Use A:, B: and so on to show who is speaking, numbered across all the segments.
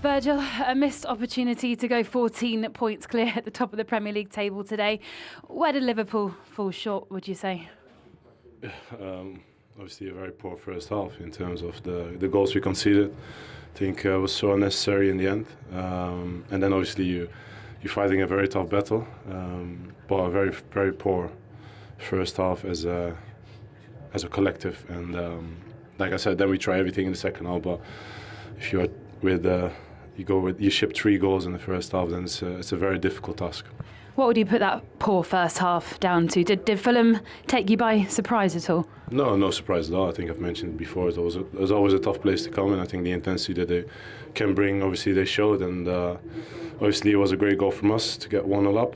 A: Virgil, a missed opportunity to go 14 points clear at the top of the Premier League table today. Where did Liverpool fall short, would you say?
B: Obviously a very poor first half in terms of the goals we conceded. I think it was so unnecessary in the end. And then obviously you're fighting a very tough battle, but a very, very poor first half as a collective. And like I said, then we try everything in the second half, but if you're you ship 3 goals in the first half, then it's a very difficult task.
A: What would you put that poor first half down to? Did Fulham take you by surprise at all?
B: No surprise at all. I think I've mentioned before, it was always a tough place to come, and I think the intensity that they can bring, obviously they showed, and obviously it was a great goal from us to get 1-0 up.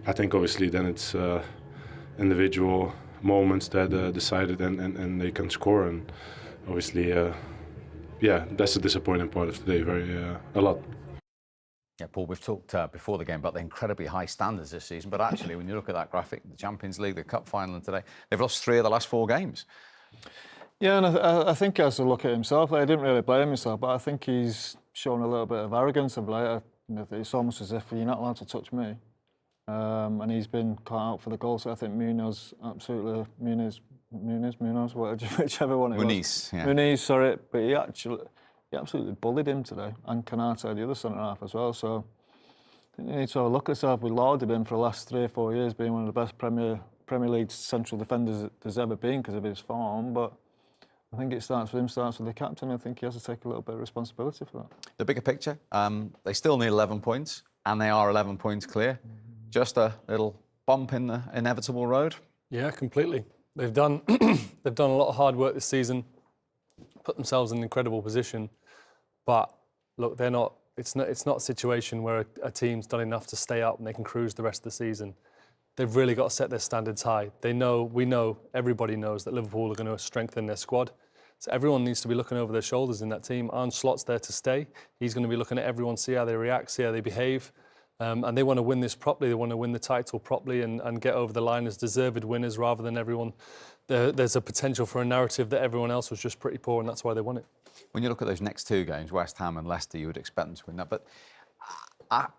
B: I think obviously then it's individual moments that decided and they can score, and obviously that's the disappointing part of today, a lot.
C: Yeah, Paul, we've talked before the game about the incredibly high standards this season, but actually when you look at that graphic, the Champions League, the Cup final and today, they've lost 3 of the last 4 games.
D: Yeah, and I think he has to look at himself. I didn't really blame himself, but I think he's shown a little bit of arrogance of late. It's almost as if you're not allowed to touch me. And he's been caught out for the goal, so I think Munoz, whichever one it was.
C: Muniz, yeah.
D: Muniz, sorry, but he absolutely bullied him today, and Canate, the other centre-half as well, so I think you need to have a look at yourself. We lauded him for the last 3 or 4 years being one of the best Premier League central defenders there's ever been because of his form, but I think it starts with him, starts with the captain. I think he has to take a little bit of responsibility for that.
C: The bigger picture, they still need 11 points, and they are 11 points clear. Just a little bump in the inevitable road?
E: Yeah, completely. They've done a lot of hard work this season, put themselves in an incredible position, but look, they're not. It's not a situation where a team's done enough to stay up and they can cruise the rest of the season. They've really got to set their standards high. Everybody knows that Liverpool are going to strengthen their squad. So everyone needs to be looking over their shoulders in that team. Arne Slot's there to stay. He's going to be looking at everyone, see how they react, see how they behave. And they want to win this properly. They want to win the title properly and get over the line as deserved winners rather than everyone. There's a potential for a narrative that everyone else was just pretty poor and that's why they won it.
C: When you look at those next 2 games, West Ham and Leicester, you would expect them to win that. But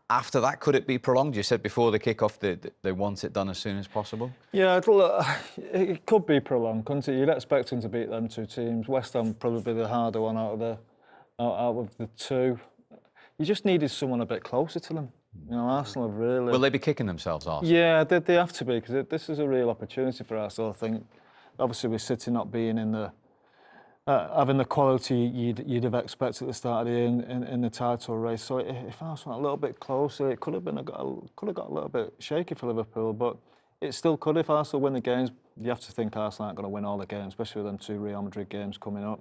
C: after that, could it be prolonged? You said before the kick-off they want it done as soon as possible.
D: Yeah, it could be prolonged, couldn't it? You'd expect them to beat them 2 teams. West Ham probably be the harder one out of the 2. You just needed someone a bit closer to them. You know, Arsenal have really...
C: Will they be kicking themselves, Arsenal?
D: Yeah, they have to be, because this is a real opportunity for Arsenal, I think. Obviously, with City not being in the... having the quality you'd have expected at the start of the year in the title race. So if Arsenal were a little bit closer, it could have got a little bit shaky for Liverpool, but it still could. If Arsenal win the games, you have to think Arsenal aren't going to win all the games, especially with them 2 Real Madrid games coming up.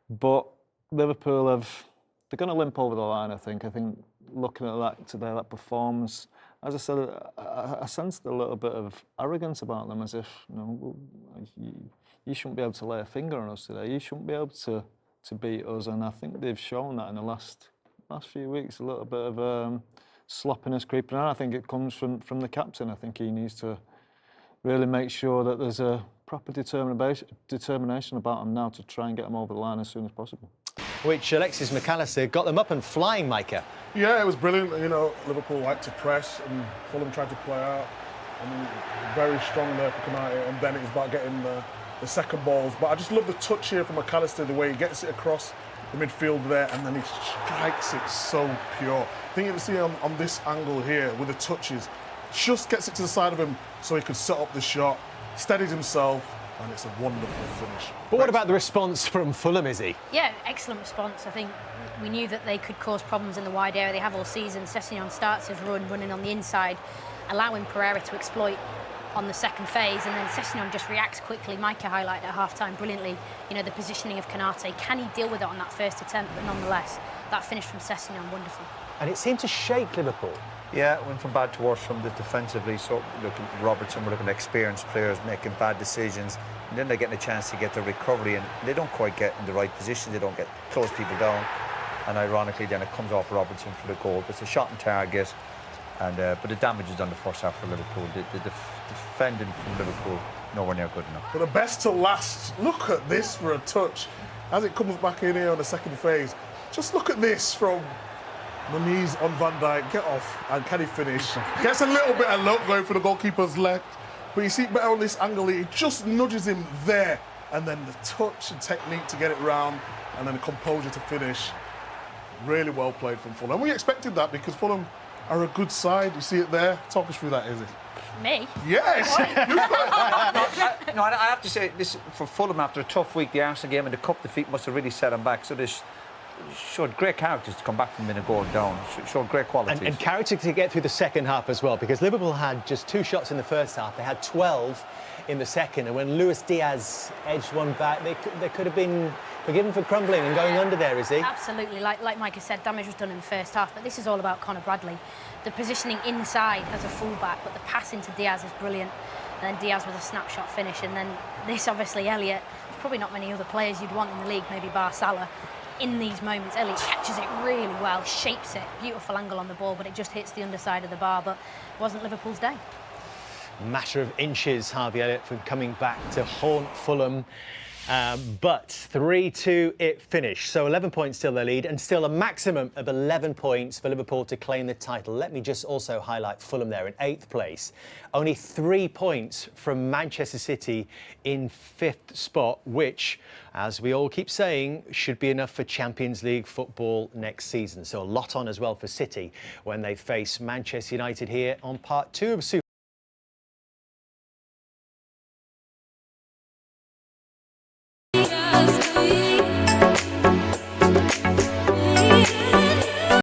D: But Liverpool they're going to limp over the line, I think. I think looking at that today, that performance, as I said, I sensed a little bit of arrogance about them, as if you shouldn't be able to lay a finger on us today. You shouldn't be able to beat us, and I think they've shown that in the last few weeks. A little bit of sloppiness creeping on. I think it comes from the captain. I think he needs to really make sure that there's a proper determination about him now to try and get them over the line as soon as possible.
F: Which Alexis McAllister got them up and flying, Micah.
G: Yeah, it was brilliant. You know, Liverpool like to press and Fulham tried to play out. I mean, very strong there for Canate, and then it was about getting the second balls. But I just love the touch here from McAllister, the way he gets it across the midfield there, and then he strikes it so pure. I think you can see on this angle here with the touches, just gets it to the side of him so he could set up the shot, steadies himself, and it's a wonderful finish.
F: But what about the response from Fulham, Izzy?
H: Yeah, excellent response. I think we knew that they could cause problems in the wide area. They have all season. Sessegnon starts his run, running on the inside, allowing Pereira to exploit on the second phase, and then Sessegnon just reacts quickly. Micah highlighted at half-time brilliantly, you know, the positioning of Canate. Can he deal with it on that first attempt? But nonetheless, that finish from Sessegnon, wonderful.
F: And it seemed to shake Liverpool.
I: Yeah, it went from bad to worse from the defensively. So looking at Robertson, we're looking at experienced players making bad decisions, and then they're getting a chance to get the recovery, and they don't quite get in the right position. They don't close people down, and ironically, then it comes off Robertson for the goal. But it's a shot on target, and but the damage is done the first half for Liverpool. The defending from Liverpool nowhere near good enough.
G: But the best to last. Look at this for a touch. As it comes back in here on the second phase, Just look at this from Muniz on Van Dijk. Get off, and can he finish? Gets a little bit of luck going for the goalkeeper's left, but you see better on this angle, he just nudges him there, and then the touch and technique to get it round, and then the composure to finish. Really well played from Fulham. We expected that because Fulham are a good side. You see it there? Talk us through that, Izzy.
H: Me?
G: Yes!
I: No, I have to say, this for Fulham after a tough week, the Arsenal game and the cup defeat must have really set them back. So this showed great characters to come back from being a goal down. Showed great qualities.
F: And character to get through the second half as well, because Liverpool had just 2 shots in the first half. They had 12 in the second, and when Luis Diaz edged one back, they could have been forgiven for crumbling and going under there, is he?
H: Absolutely. Like Micah said, damage was done in the first half, but this is all about Conor Bradley. The positioning inside as a fullback, but the pass into Diaz is brilliant. And then Diaz with a snapshot finish, and then this, obviously, Elliott. There's probably not many other players you'd want in the league, maybe bar Salah. In these moments, Elliott catches it really well, shapes it, beautiful angle on the ball, but it just hits the underside of the bar, but it wasn't Liverpool's day.
F: Matter of inches, Harvey Elliott, from coming back to haunt Fulham. But 3-2 it finished. So 11 points still their lead, and still a maximum of 11 points for Liverpool to claim the title. Let me just also highlight Fulham there in 8th place. Only 3 points from Manchester City in 5th spot, which, as we all keep saying, should be enough for Champions League football next season. So a lot on as well for City when they face Manchester United here on part 2 of Super